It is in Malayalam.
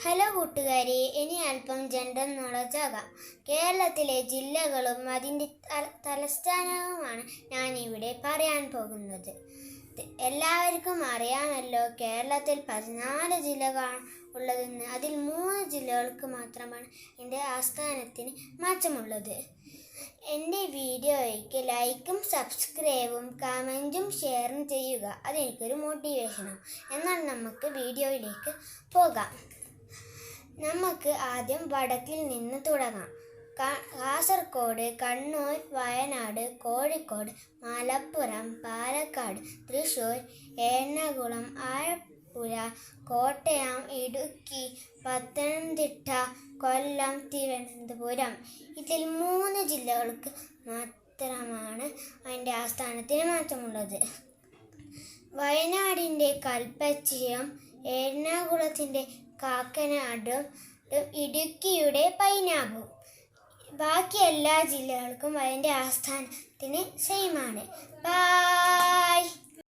ഹലോ കൂട്ടുകാരെ, ഇനി അല്പം ജനറൽ നോളജ് ആകാം. കേരളത്തിലെ ജില്ലകളും അതിൻ്റെ തലസ്ഥാനവുമാണ് ഞാനിവിടെ പറയാൻ പോകുന്നത്. എല്ലാവർക്കും അറിയാമല്ലോ, കേരളത്തിൽ 14 ജില്ലകളാണ് ഉള്ളതെന്ന്. അതിൽ 3 ജില്ലകൾക്ക് മാത്രമാണ് എൻ്റെ ആസ്ഥാനത്തിന് മാറ്റമുള്ളത്. എൻ്റെ വീഡിയോയ്ക്ക് ലൈക്കും സബ്സ്ക്രൈബും കമൻറ്റും ഷെയറും ചെയ്യുക. അതെനിക്കൊരു മോട്ടിവേഷനാണ്. എന്നാൽ നമുക്ക് വീഡിയോയിലേക്ക് പോകാം. നമുക്ക് ആദ്യം വടക്കിൽ നിന്ന് തുടങ്ങാം. കാസർഗോഡ്, കണ്ണൂർ, വയനാട്, കോഴിക്കോട്, മലപ്പുറം, പാലക്കാട്, തൃശ്ശൂർ, എറണാകുളം, ആലപ്പുഴ, കോട്ടയം, ഇടുക്കി, പത്തനംതിട്ട, കൊല്ലം, തിരുവനന്തപുരം. ഇതിൽ 3 ജില്ലകൾക്ക് മാത്രമാണ് അതിൻ്റെ ആസ്ഥാനത്തിന് മാറ്റമുള്ളത്. വയനാടിൻ്റെ കൽപ്പറ്റയും എറണാകുളത്തിൻ്റെ കാക്കനാടും ഇടുക്കിയുടെ പൈനാവും. ബാക്കി എല്ലാ ജില്ലകൾക്കും അതിൻ്റെ ആസ്ഥാനത്തിന് സെയിമാണ്. ബൈ.